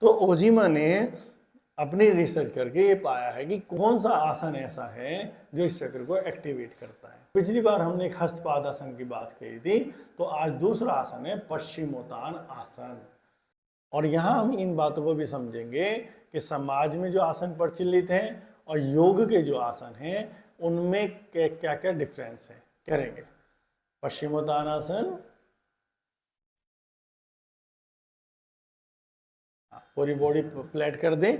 तो ओजिमा ने अपनी रिसर्च करके ये पाया है कि कौन सा आसन ऐसा है जो इस चक्र को एक्टिवेट करता है। पिछली बार हमने एक हस्तपादासन की बात कही थी, तो आज दूसरा आसन है पश्चिमोत्तान आसन। और यहाँ हम इन बातों को भी समझेंगे कि समाज में जो आसन प्रचलित हैं और योग के जो आसन हैं उनमें क्या क्या डिफरेंस है करेंगे। पश्चिमोत्तान आसन, पूरी बॉडी फ्लैट कर दें।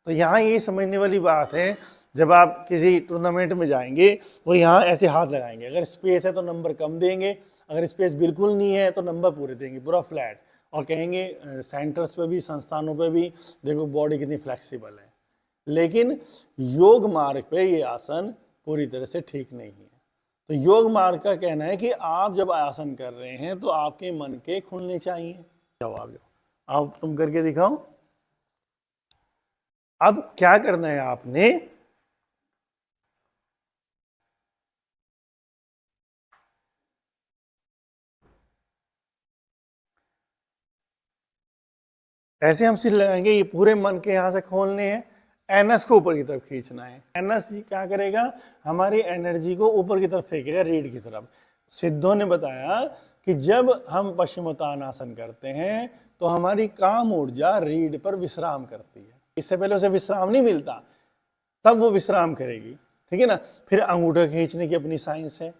तो यहाँ ये समझने वाली बात है, जब आप किसी टूर्नामेंट में जाएंगे वो यहाँ ऐसे हाथ लगाएंगे, अगर स्पेस है तो नंबर कम देंगे, अगर स्पेस बिल्कुल नहीं है तो नंबर पूरे देंगे, पूरा फ्लैट, और कहेंगे सेंटर्स पे भी, संस्थानों पे भी देखो बॉडी कितनी फ्लेक्सिबल है। लेकिन योग मार्ग पे ये आसन पूरी तरह से ठीक नहीं है। तो योग मार्ग का कहना है कि आप जब आसन कर रहे हैं तो आपके मन के खुलने चाहिए। जवाब दो, अब तुम करके दिखाओ। अब क्या करना है आपने, ऐसे हम सिर लगाएंगे, ये पूरे मन के यहां से खोलने हैं, एनएस को ऊपर की तरफ खींचना है। एनएस क्या करेगा, हमारी एनर्जी को ऊपर की तरफ फेंकेगा, रीढ़ की तरफ। सिद्धों ने बताया कि जब हम पश्चिमोत्तान आसन करते हैं तो हमारी काम ऊर्जा रीढ़ पर विश्राम करती है। इससे पहले उसे विश्राम नहीं मिलता, तब वो विश्राम करेगी, ठीक है ना। फिर अंगूठे खींचने की अपनी साइंस है,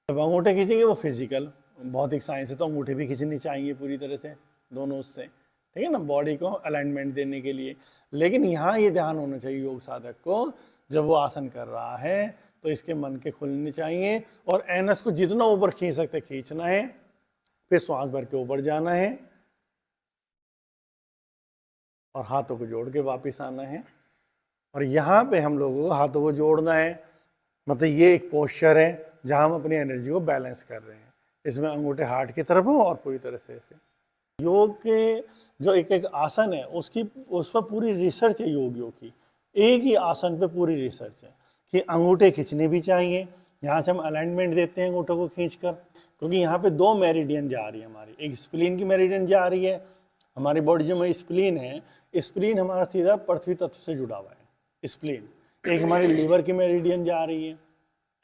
जब अंगूठे खींचेंगे वो फिजिकल भौतिक साइंस है, तो अंगूठे भी खींचनी चाहिए पूरी तरह से दोनों उससे, ठीक है ना, बॉडी को अलाइनमेंट देने के लिए। लेकिन यहाँ ये ध्यान होना चाहिए योग साधक को, जब वो आसन कर रहा है तो इसके मन के खुलने चाहिए, और एनएस को जितना ऊपर खींच सकते खींचना है, फिर श्वास भर के ऊपर जाना है और हाथों को जोड़ के वापिस आना है। और यहाँ पे हम लोगों को हाथों को जोड़ना है, मतलब ये एक पोस्चर है जहाँ हम अपनी एनर्जी को बैलेंस कर रहे हैं। इसमें अंगूठे हार्ट की तरफ हो और पूरी तरह से ऐसे। योग के जो एक एक आसन है उसकी, उस पर पूरी रिसर्च है योग की। एक ही आसन पे पूरी रिसर्च है कि अंगूठे खींचने भी चाहिए, यहाँ से हम अलाइनमेंट देते हैं अंगूठों को खींचकर, क्योंकि यहाँ पे दो मेरिडियन जा रही है हमारी, एक स्प्लीन की मेरिडियन जा रही है। हमारी बॉडी जो में स्प्लीन है, स्प्लीन हमारा सीधा पृथ्वी तत्व से जुड़ा हुआ है स्प्लीन। एक हमारी लीवर की मेरिडियन जा रही है,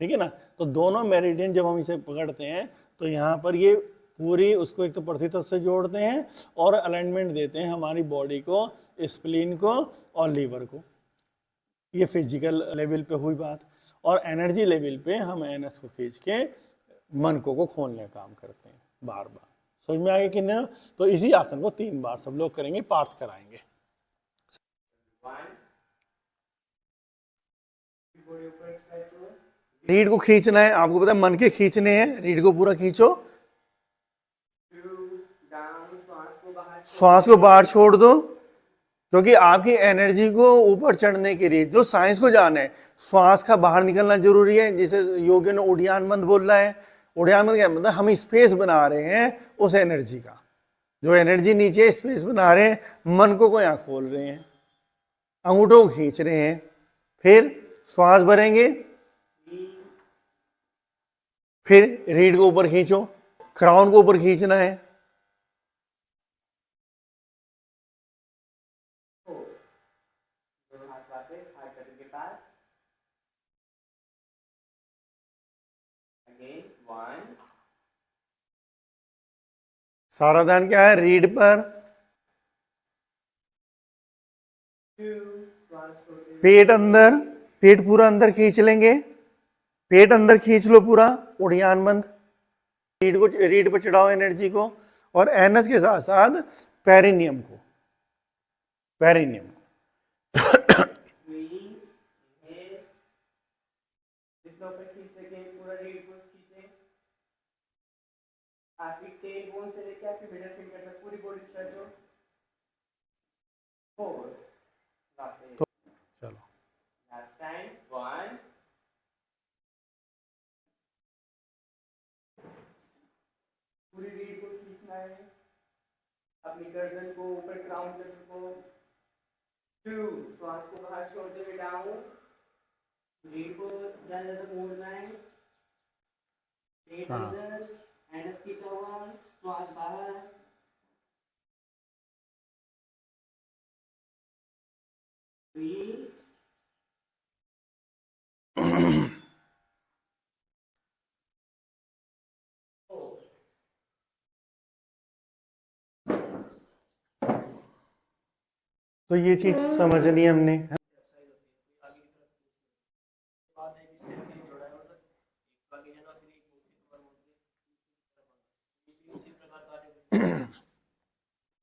ठीक है ना। तो दोनों मेरिडियन जब हम इसे पकड़ते हैं तो यहाँ पर ये पूरी उसको एक तो पृथ्वी तत्व से जोड़ते हैं और अलाइनमेंट देते हैं हमारी बॉडी को, स्प्लीन को और लीवर को। ये फिजिकल लेवल पे हुई बात। और एनर्जी लेवल पे हम एनएस को खींच के मन को खोलने का काम करते हैं बार बार। समझ में आ गया कि नहीं? तो इसी आसन को 3 बार सब लोग करेंगे, पाठ कराएंगे। रीढ़ को खींचना है, आपको पता है मन के खींचने हैं, रीढ़ को पूरा खींचो, श्वास को बाहर छोड़ दो, क्योंकि आपकी एनर्जी को ऊपर चढ़ने के लिए जो साइंस को जाना है, श्वास का बाहर निकलना जरूरी है, जिसे योगी ने उड़ियान बंद बोल रहा है। उड़ियान बंद क्या मतलब, हम स्पेस बना रहे हैं उस एनर्जी का, जो एनर्जी नीचे स्पेस बना रहे हैं, मन को यहाँ खोल रहे हैं, अंगूठों को खींच रहे हैं, फिर श्वास भरेंगे, फिर रीढ़ को ऊपर खींचो, क्राउन को ऊपर खींचना है, सारा ध्यान क्या है, रीढ़ पर। पेट अंदर, पेट पूरा अंदर खींच लेंगे, पेट अंदर खींच लो पूरा, उड़ियान बंद। रीढ़ पर चढ़ाओ एनर्जी को, और एनएस के साथ साथ पेरिनियम को, पेरिनियम को आपकी टेल बोन से लेके आपकी मिडल फिंगर तक पूरी बॉडी स्ट्रेच हो। तो चलो लास्ट टाइम 1, पूरी रीढ़ को खींचना है, अपनी गर्दन को ऊपर, क्राउन चक्र को। 2, श्वास को बाहर छोड़ते हुए डाउन, रीढ़ को ज्यादा मोड़ना है, पेट अंदर, एनएस खींचा हुआ, श्वास बाहर। तो ये चीज समझनी है हमने।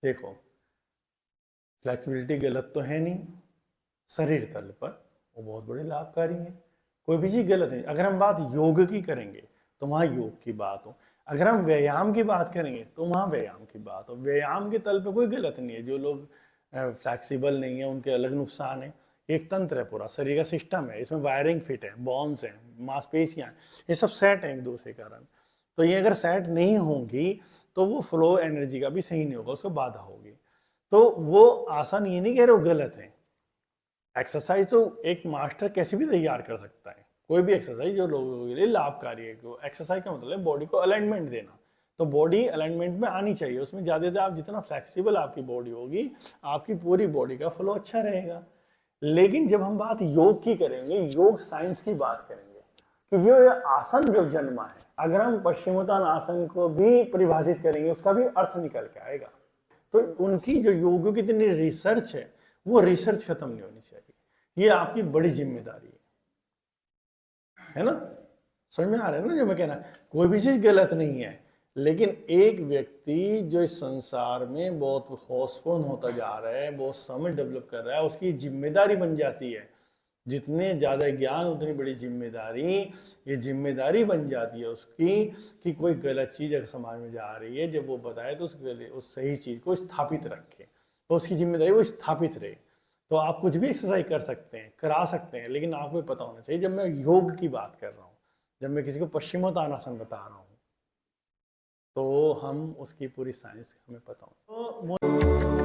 देखो, फ्लेक्सिबिलिटी गलत तो है नहीं, शरीर तल पर वो बहुत बड़ी लाभकारी है, कोई भी चीज गलत नहीं। अगर हम बात योग की करेंगे तो वहां योग की बात हो, अगर हम व्यायाम की बात करेंगे तो वहां व्यायाम की बात हो। व्यायाम के तल पे कोई गलत नहीं है। जो लोग फ्लैक्सीबल नहीं है उनके अलग नुकसान है। एक तंत्र है, पूरा शरीर का सिस्टम है, इसमें वायरिंग फिट है, बॉन्स हैं, मांसपेशियां हैं, ये सब सेट है एक दूसरे के कारण। तो ये अगर सेट नहीं होंगी तो वो फ्लो एनर्जी का भी सही नहीं होगा, उसको बाधा होगी। तो वो आसन ये नहीं कह रहे वो गलत है। एक्सरसाइज तो एक मास्टर कैसे भी तैयार कर सकता है, कोई भी एक्सरसाइज जो लोगों के लिए लाभकारी है। एक्सरसाइज का मतलब है बॉडी को अलाइनमेंट देना, तो बॉडी अलाइनमेंट में आनी चाहिए। उसमें ज़्यादा आप जितना फ्लेक्सिबल आपकी बॉडी होगी, आपकी पूरी बॉडी का फ्लो अच्छा रहेगा। लेकिन जब हम बात योग की करेंगे, योग साइंस की बात करेंगे कि जो ये आसन जब जन्मा है, अगर हम पश्चिमोत्तान आसन को भी परिभाषित करेंगे उसका भी अर्थ निकल के आएगा। तो उनकी जो योगों की इतनी रिसर्च है, वो रिसर्च खत्म नहीं होनी चाहिए। ये आपकी बड़ी जिम्मेदारी है ना। समझ में आ रहा है ना जो मैं कहना। कोई भी चीज गलत नहीं है, लेकिन एक व्यक्ति जो इस संसार में बहुत होशपूर्ण होता जा रहा है, बहुत समझ डेवलप कर रहा है, उसकी जिम्मेदारी बन जाती है। जितने ज्यादा ज्ञान उतनी बड़ी जिम्मेदारी। ये जिम्मेदारी बन जाती है उसकी कि कोई गलत चीज अगर समाज में जा रही है, जब वो बताए तो उस सही चीज को स्थापित रखे, तो उसकी जिम्मेदारी वो स्थापित रहे। तो आप कुछ भी एक्सरसाइज कर सकते हैं, करा सकते हैं, लेकिन आपको पता होना चाहिए। जब मैं योग की बात कर रहा हूँ, जब मैं किसी को पश्चिमोत्तानासन बता रहा हूँ, तो हम उसकी पूरी साइंस हमें पता हो। तो